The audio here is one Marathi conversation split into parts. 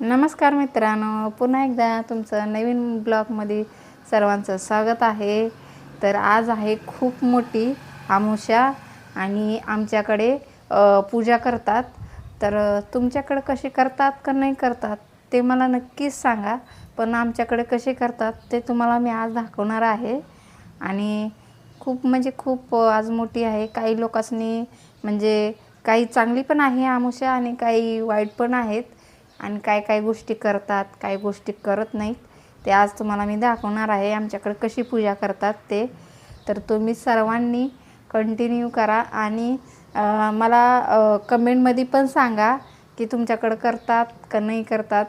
नमस्कार मित्रांनो, पुन्हा एकदा तुमचं नवीन ब्लॉगमध्ये सर्वांचं स्वागत आहे। तर आज आहे खूप मोठी अमावस्या आणि आमच्याकडे पूजा करतात। तर तुमच्याकडे कशी करतात का नाही करतात ते मला नक्कीच सांगा, पण आमच्याकडे कशी करतात ते तुम्हाला मी आज दाखवणार आहे। आणि खूप आज मोठी आहे। काही लोकांनी म्हणजे काही चांगली पण आहे अमावस्या आणि काही वाईट पण आहेत, आणि काय काय गोष्टी करतात, काय गोष्टी करत नाहीत ते आज तुम्हाला मी दाखवणार आहे। आमच्याकडे कशी पूजा करतात ते तर तुम्ही सर्वांनी कंटिन्यू करा आणि मला कमेंटमध्ये पण सांगा की तुमच्याकडे करतात का नाही करतात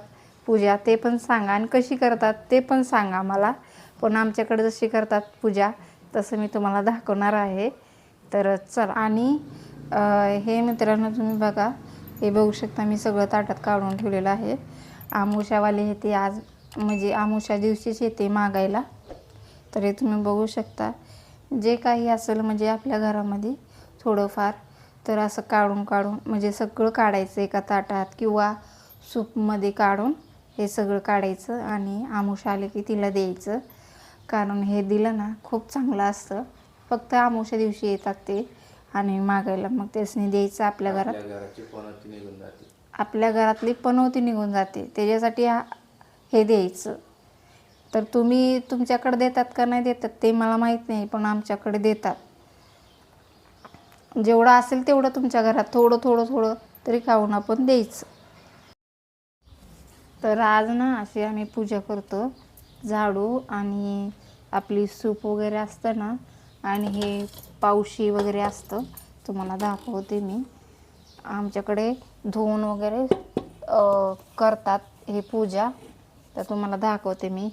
पूजा, ते पण सांगा आणि कशी करतात ते पण सांगा मला। पण आमच्याकडे जशी करतात पूजा तसं मी तुम्हाला दाखवणार आहे। तर चला, आणि हे मित्रांनो तुम्ही बघा, हे बघू शकता मी सगळं ताटात काढून ठेवलेलं आहे। अमावस्यावाले हे ते आज म्हणजे अमावस्या दिवशीच येते मागायला। तर हे तुम्ही बघू शकता, जे काही असेल म्हणजे आपल्या घरामध्ये थोडंफार तर असं काढून म्हणजे सगळं काढायचं एका ताटात किंवा सूपमध्ये काढून हे सगळं काढायचं आणि अमावस्या आले की तिला द्यायचं। कारण हे दिलं ना खूप चांगलं असतं। फक्त अमावस्या दिवशी येतात ते आणि मागायला, मग त्यासनी द्यायचं आपल्या घरात, आपल्या घरातली पनौती निघून जाते त्याच्यासाठी हे द्यायचं। तर तुम्ही तुमच्याकडे देतात का नाही देतात ते मला माहीत नाही, पण आमच्याकडे देतात। जेवढं असेल तेवढं तुमच्या घरात थोडं थोडं थोडं तरी खाऊन आपण द्यायचं। तर आज ना अशी आम्ही पूजा करतो, झाडू आणि आपली सूप वगैरे असतं ना, आणि हे पावशी वगैरे असतं, तुम्हाला दाखवते मी। आमच्याकडे धुवून वगैरे करतात हे पूजा, तर तुम्हाला दाखवते मी।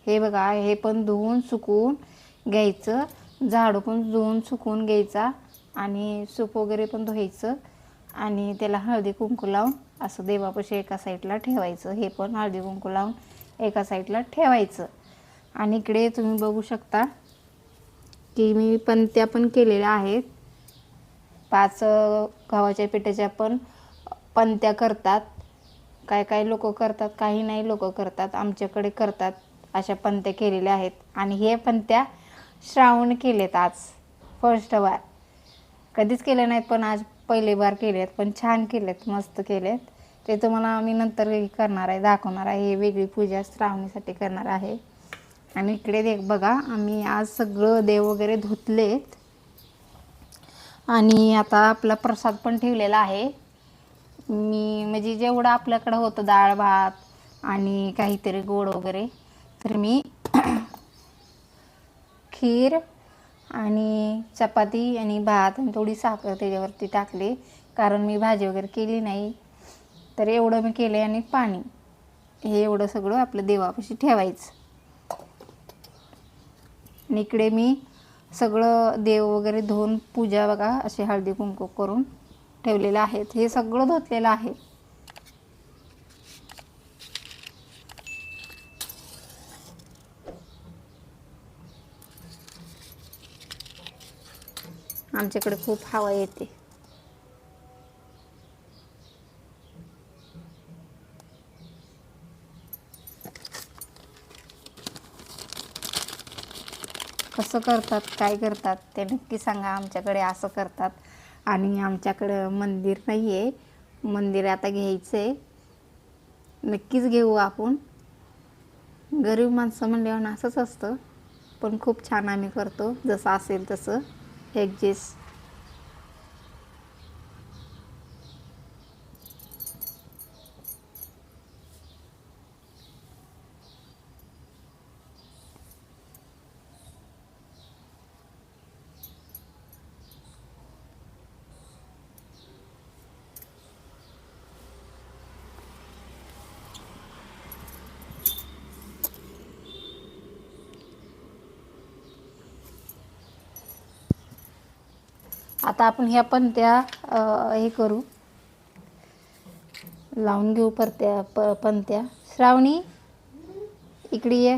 हे बघा, हे पण धुवून सुकवून घ्यायचं, झाडू पण धुवून सुकवून घ्यायचा आणि सूप वगैरे पण धुवायचं आणि त्याला हळदी कुंकू लावून असं देवापाशी एका साईडला ठेवायचं। हे पण हळदी कुंकू लावून एका साईडला ठेवायचं। आणि इकडे तुम्ही बघू शकता की मी पंत्या पण केलेल्या आहेत। 5 गव्हाच्या पिठाच्या पण पंत्या करतात, काय काय लोक करतात, काही नाही लोक करतात, आमच्याकडे करतात अशा पंत्या केलेल्या आहेत। आणि हे पंत्या श्रावण केलेत आज फर्स्ट बार, कधीच केले नाहीत पण आज पहिले बार केलेत, पण छान केलेत, मस्त केलेत। ते तुम्हाला आम्ही नंतर करणार आहे, दाखवणार आहे। हे वेगळी पूजा श्रावणीसाठी करणार आहे। आणि इकडे देख बघा, आम्ही आज सगळं देव वगैरे धुतलेत आणि आता आपला प्रसाद पण ठेवलेला आहे। मी म्हणजे जेवढं आपल्याकडं होतं डाळ भात आणि काहीतरी गोड वगैरे, तर मी खीर आणि चपाती आणि भात आणि थोडी साखर त्याच्यावरती टाकली, कारण मी भाजी वगैरे केली नाही। तर एवढं मी केले आणि पाणी, हे एवढं सगळं आपलं देवापाशी ठेवायचं। आणि इकडे मी सगळं देव वगैरे धुवून पूजा बघा असे हळदी कुंकू करून ठेवलेलं आहेत। हे सगळं धुतलेलं आहे। आमच्याकडे खूप हवा येते। कसं करतात काय करतात ते नक्की सांगा। आमच्याकडे असं करतात आणि आमच्याकडं मंदिर नाही आहे, मंदिर आता घ्यायचं आहे, नक्कीच घेऊ आपण। गरीब माणसं म्हणल्यावर असंच असतं, पण खूप छान आम्ही करतो, जसं असेल तसं ॲडजस्ट। आता आपण ह्या पंत्या हे करू, लावून घेऊ पंत्या। श्रावणी इकडे ये,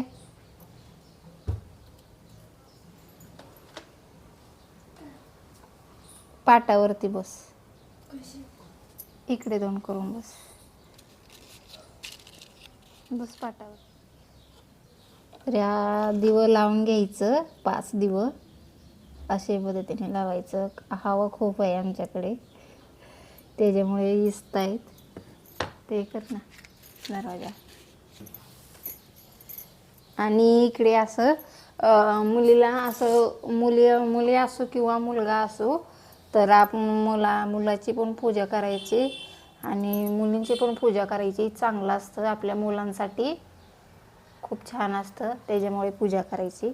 पाटावरती बस, इकडे दोन करून बस। बस पाटावर. तर ह्या दिवं लावून घ्यायचं, 5 दिवं अशा पद्धतीने लावायचं. हवा खूप आहे आमच्याकडे, त्याच्यामुळे इस्त आहेत. ते कर ना दरवाजा. आणि इकडे असं मुलीला असं मुली असो किंवा मुलगा असो, तर आपण मुलाची पण पूजा करायची आणि मुलींची पण पूजा करायची. चांगलं असतं आपल्या मुलांसाठी, खूप छान असतं, त्याच्यामुळे पूजा करायची.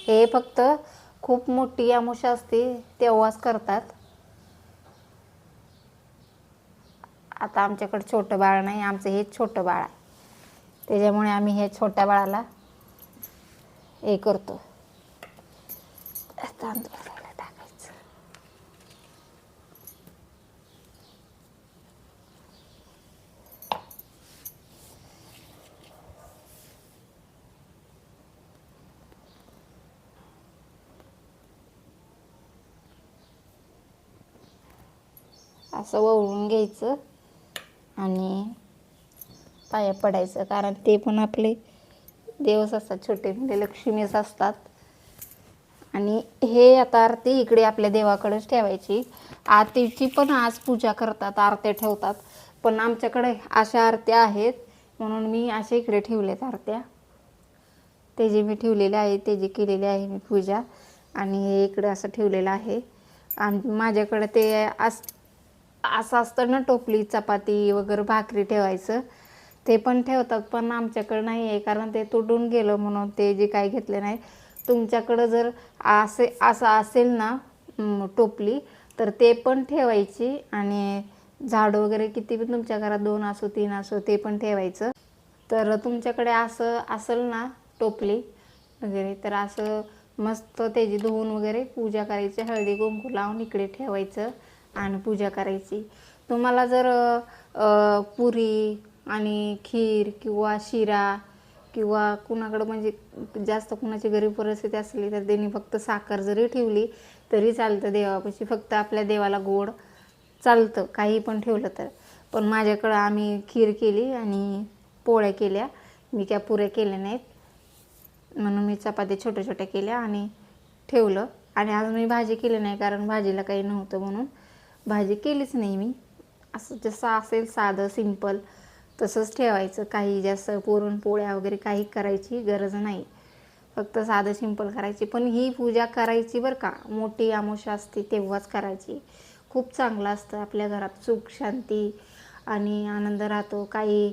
हे फक्त खूप मोठी अमावस्या असते तेव्हाच करतात. आता आमच्याकडे छोटं बाळ नाही, आमचं हेच छोटं बाळ आहे, त्याच्यामुळे आम्ही हे छोट्या बाळाला हे करतो. तांदूळ टाकायचं. असं वळून घ्यायचं आणि पाया पडायचं, कारण ते पण आपले देवच असतात, छोटे म्हणजे लक्ष्मीच असतात. आणि हे आता आरती इकडे आपल्या देवाकडेच ठेवायची. आरतीची पण आज पूजा करतात, आरत्या ठेवतात, पण आमच्याकडे अशा आरत्या आहेत म्हणून मी अशा इकडे ठेवल्यात आरत्या. ते जे मी ठेवलेले आहे ते जे केलेले आहे मी पूजा, आणि हे इकडे असं ठेवलेलं आहे. आणि माझ्याकडे ते असं असतं ना, टोपली चपाती वगैरे भाकरी ठेवायचं, ते पण ठेवतात, पण आमच्याकडं नाही आहे, कारण ते तुटून गेलं म्हणून ते जे काही घेतले नाही. तुमच्याकडं जर असं असेल ना टोपली, तर ते पण ठेवायची. आणि झाड वगैरे किती पण तुमच्या घरात 2 असो 3 असो ते पण ठेवायचं. तर तुमच्याकडे असं असेल ना टोपली वगैरे, तर असं मस्त त्याची धुवून वगैरे पूजा करायची, हळदी कुंकू लावून इकडे ठेवायचं आणि पूजा करायची. तुम्हाला जर पुरी आणि खीर किंवा शिरा किंवा कुणाकडं म्हणजे जास्त कुणाची गरीब परिस्थिती असली तर त्यांनी फक्त साखर जरी ठेवली तरी चालतं देवापाशी. फक्त आपल्या देवाला गोड चालतं काही पण ठेवलं तर. पण माझ्याकडं आम्ही खीर केली आणि पोळ्या केल्या, मी काय पुऱ्या केल्या नाहीत, म्हणून मी चपात्या छोट्या छोट्या केल्या आणि ठेवलं. आणि आज मी भाजी केली नाही, कारण भाजीला काही नव्हतं म्हणून भाजी केलीच नाही मी. असं जसं असेल साधं सिंपल तसंच ठेवायचं, काही जास्त पुरणपोळ्या वगैरे काही करायची गरज नाही, फक्त साधं सिंपल करायची. पण ही पूजा करायची बरं का, मोठी अमावस्या असते तेव्हाच करायची. खूप चांगलं असतं, आपल्या घरात सुख शांती आणि आनंद राहतो. काही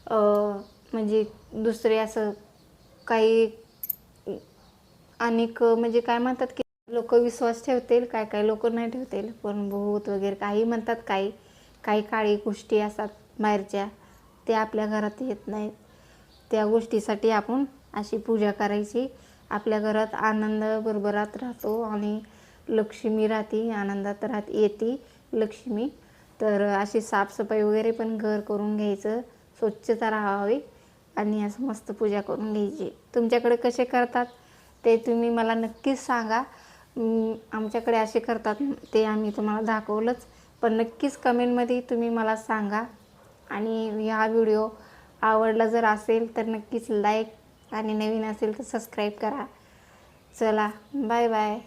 म्हणजे दुसरे असं काही अनेक म्हणजे काय म्हणतात की लोक विश्वास ठेवतील, काय काय लोक नाही ठेवतील, पण भूत वगैरे काही म्हणतात, काही काही काळी गोष्टी असतात बाहेरच्या, ते आपल्या घरात येत नाहीत. त्या गोष्टीसाठी आपण अशी पूजा करायची. आपल्या घरात आनंद भरभराट राहतो आणि लक्ष्मी राहते, आनंदात येते लक्ष्मी. तर अशी साफसफाई वगैरे पण घर करून घ्यायचं, स्वच्छता राहावी आणि असं मस्त पूजा करून घ्यायची. तुमच्याकडे कसे करतात ते तुम्ही मला नक्कीच सांगा. आमच्याकडे असे करतात ते आम्ही तुम्हाला दाखवलंच, पण नक्कीच कमेंटमध्ये तुम्ही मला सांगा. आणि हा व्हिडिओ आवडला जर असेल तर नक्कीच लाईक, आणि नवीन असेल तर सबस्क्राईब करा. चला बाय बाय.